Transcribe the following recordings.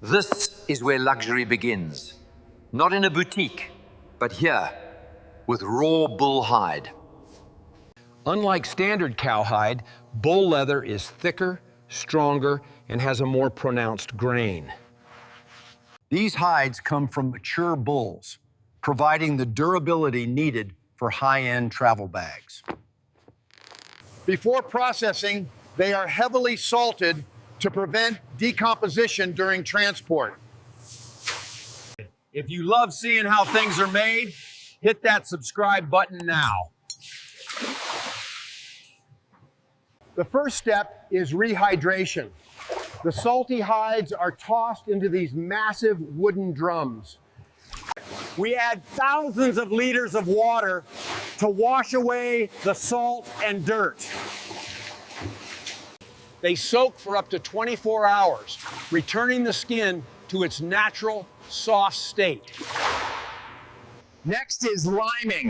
This is where luxury begins. Not in a boutique, but here, with raw bull hide. Unlike standard cowhide, bull leather is thicker, stronger, and has a more pronounced grain. These hides come from mature bulls, providing the durability needed for high-end travel bags. Before processing, they are heavily salted to prevent decomposition during transport. If you love seeing how things are made, hit that subscribe button now. The first step is rehydration. The salty hides are tossed into these massive wooden drums. We add thousands of liters of water to wash away the salt and dirt. They soak for up to 24 hours, returning the skin to its natural, soft state. Next is liming.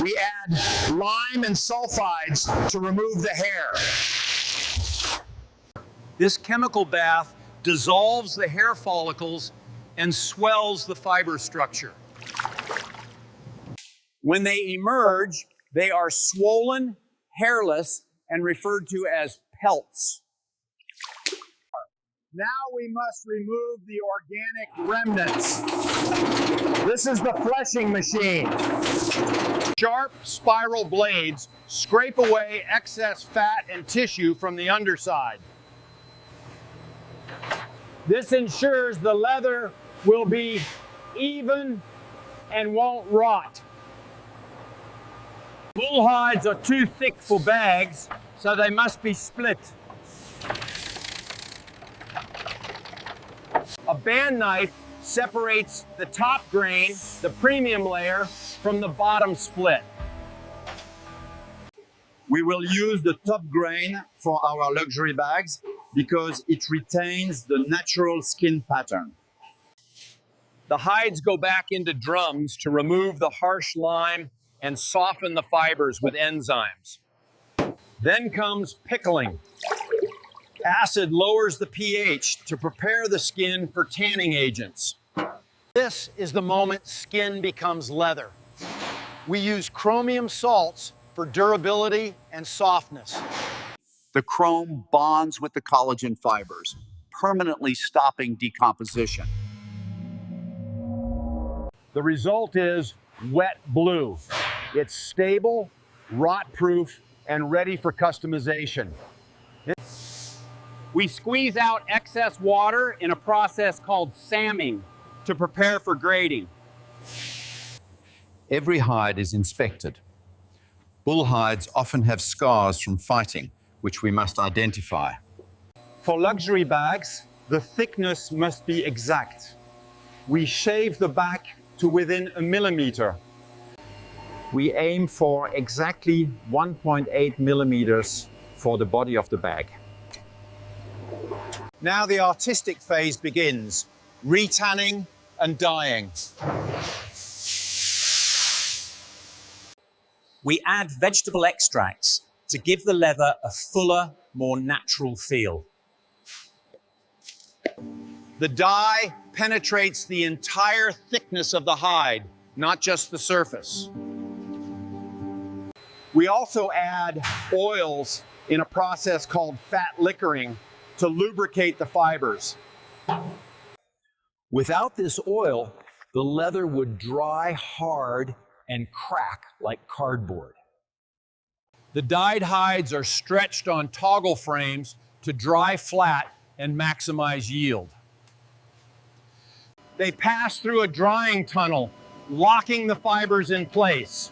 We add lime and sulfides to remove the hair. This chemical bath dissolves the hair follicles and swells the fiber structure. When they emerge, they are swollen, hairless, and referred to as pelts. Now we must remove the organic remnants. This is the fleshing machine. Sharp spiral blades scrape away excess fat and tissue from the underside. This ensures the leather will be even and won't rot. Bull hides are too thick for bags, so they must be split. A band knife separates the top grain, the premium layer, from the bottom split. We will use the top grain for our luxury bags because it retains the natural skin pattern. The hides go back into drums to remove the harsh lime and soften the fibers with enzymes. Then comes pickling. Acid lowers the pH to prepare the skin for tanning agents. This is the moment skin becomes leather. We use chromium salts for durability and softness. The chrome bonds with the collagen fibers, permanently stopping decomposition. The result is wet blue. It's stable, rot-proof, and ready for customization. We squeeze out excess water in a process called samming to prepare for grading. Every hide is inspected. Bull hides often have scars from fighting, which we must identify. For luxury bags, the thickness must be exact. We shave the back to within a millimeter. We aim for exactly 1.8 millimeters for the body of the bag. Now the artistic phase begins, retanning and dyeing. We add vegetable extracts to give the leather a fuller, more natural feel. The dye penetrates the entire thickness of the hide, not just the surface. We also add oils in a process called fat liquoring to lubricate the fibers. Without this oil, the leather would dry hard and crack like cardboard. The dyed hides are stretched on toggle frames to dry flat and maximize yield. They pass through a drying tunnel, locking the fibers in place.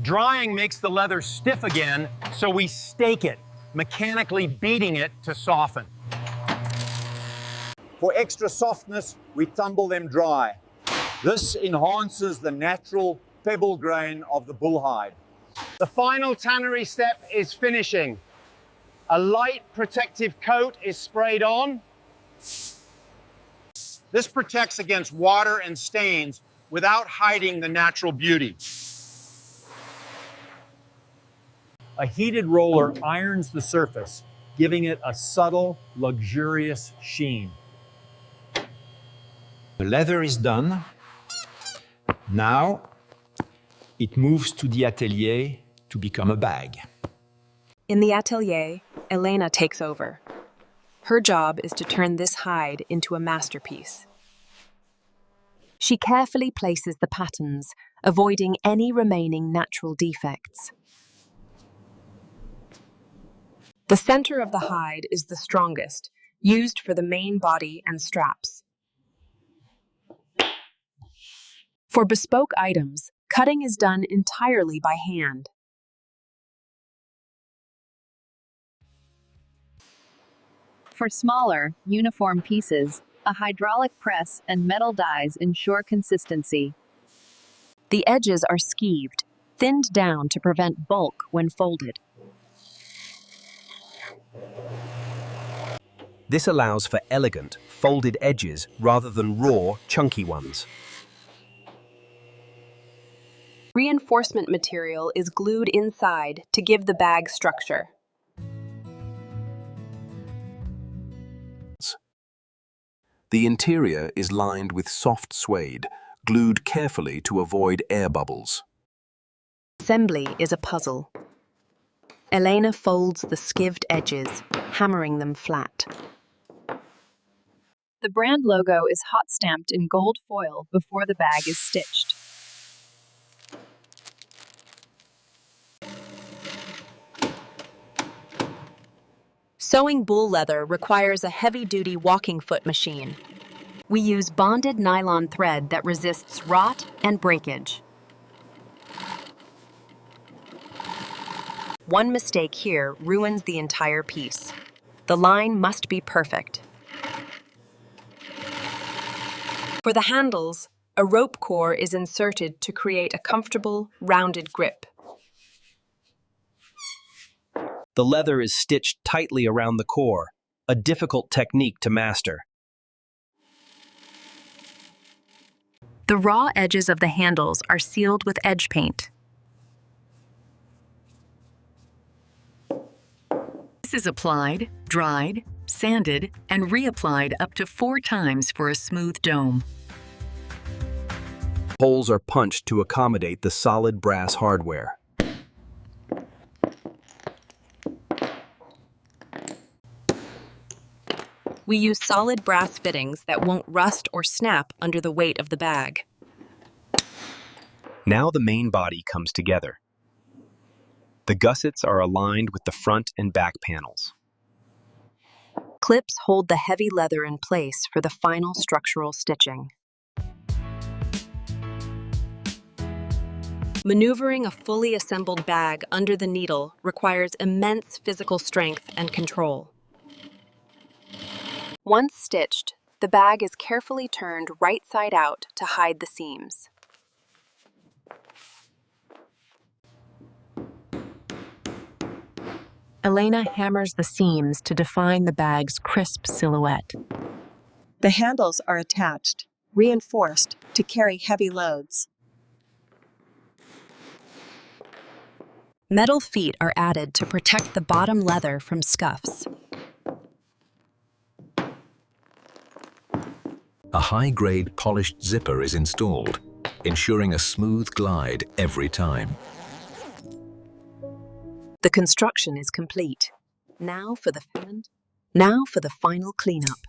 Drying makes the leather stiff again, so we stake it, mechanically beating it to soften. For extra softness, we tumble them dry. This enhances the natural pebble grain of the bull hide. The final tannery step is finishing. A light protective coat is sprayed on. This protects against water and stains without hiding the natural beauty. A heated roller irons the surface, giving it a subtle, luxurious sheen. The leather is done. Now it moves to the atelier to become a bag. In the atelier, Elena takes over. Her job is to turn this hide into a masterpiece. She carefully places the patterns, avoiding any remaining natural defects. The center of the hide is the strongest, used for the main body and straps. For bespoke items, cutting is done entirely by hand. For smaller, uniform pieces, a hydraulic press and metal dies ensure consistency. The edges are skeeved, thinned down to prevent bulk when folded. This allows for elegant, folded edges rather than raw, chunky ones. Reinforcement material is glued inside to give the bag structure. The interior is lined with soft suede, glued carefully to avoid air bubbles. Assembly is a puzzle. Elena folds the skived edges, hammering them flat. The brand logo is hot stamped in gold foil before the bag is stitched. Sewing bull leather requires a heavy-duty walking foot machine. We use bonded nylon thread that resists rot and breakage. One mistake here ruins the entire piece. The line must be perfect. For the handles, a rope core is inserted to create a comfortable, rounded grip. The leather is stitched tightly around the core, a difficult technique to master. The raw edges of the handles are sealed with edge paint. This is applied, dried, sanded, and reapplied up to 4 times for a smooth dome. Holes are punched to accommodate the solid brass hardware. We use solid brass fittings that won't rust or snap under the weight of the bag. Now the main body comes together. The gussets are aligned with the front and back panels. Clips hold the heavy leather in place for the final structural stitching. Maneuvering a fully assembled bag under the needle requires immense physical strength and control. Once stitched, the bag is carefully turned right side out to hide the seams. Elena hammers the seams to define the bag's crisp silhouette. The handles are attached, reinforced to carry heavy loads. Metal feet are added to protect the bottom leather from scuffs. A high-grade polished zipper is installed, ensuring a smooth glide every time. The construction is complete. Now for the final cleanup.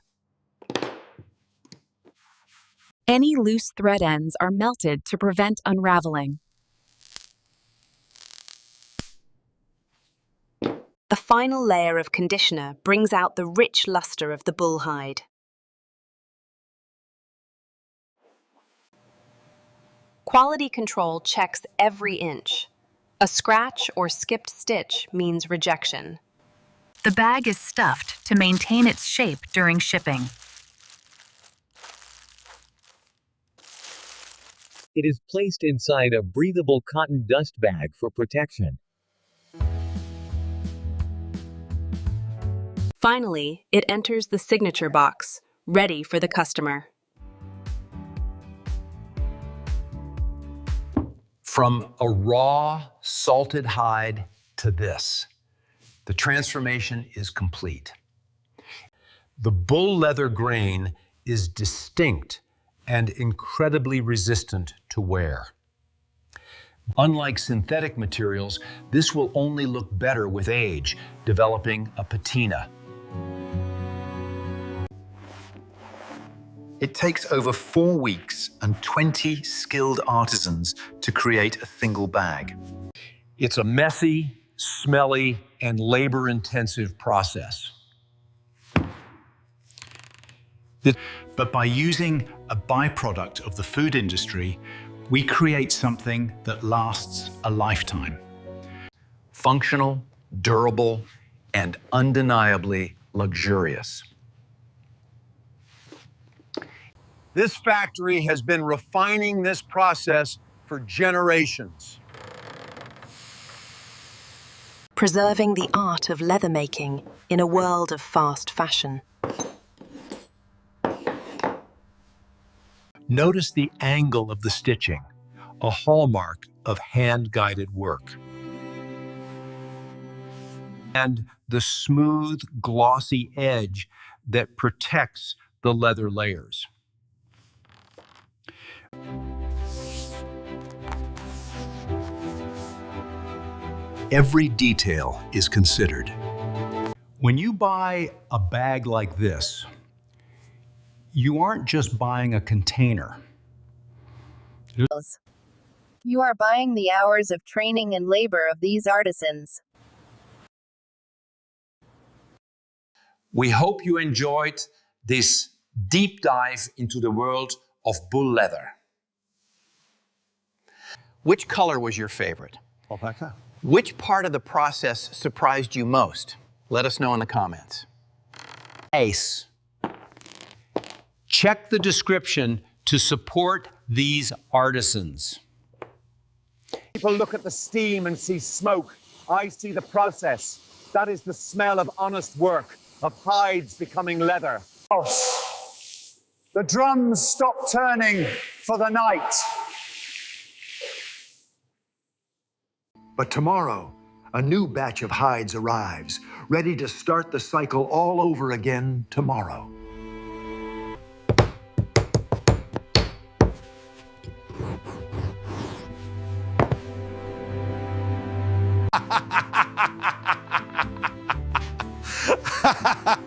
Any loose thread ends are melted to prevent unraveling. A final layer of conditioner brings out the rich luster of the bull hide. Quality control checks every inch. A scratch or skipped stitch means rejection. The bag is stuffed to maintain its shape during shipping. It is placed inside a breathable cotton dust bag for protection. Finally, it enters the signature box, ready for the customer. From a raw, salted hide to this, The transformation is complete. The bull leather grain is distinct and incredibly resistant to wear. Unlike synthetic materials, this will only look better with age, developing a patina. It takes over 4 weeks and 20 skilled artisans to create a single bag. It's a messy, smelly, and labor-intensive process. But by using a byproduct of the food industry, we create something that lasts a lifetime. Functional, durable, and undeniably luxurious. This factory has been refining this process for generations. Preserving the art of leather making in a world of fast fashion. Notice the angle of the stitching, a hallmark of hand-guided work. And the smooth, glossy edge that protects the leather layers. Every detail is considered. When you buy a bag like this, you aren't just buying a container. You are buying the hours of training and labor of these artisans. We hope you enjoyed this deep dive into the world of bull leather. Which color was your favorite? Alpaca. Which part of the process surprised you most? Let us know in the comments. Ace. Check the description to support these artisans. People look at the steam and see smoke. I see the process. That is the smell of honest work, of hides becoming leather. Oh. The drums stop turning for the night. But tomorrow, a new batch of hides arrives, ready to start the cycle all over again tomorrow. Ha ha ha!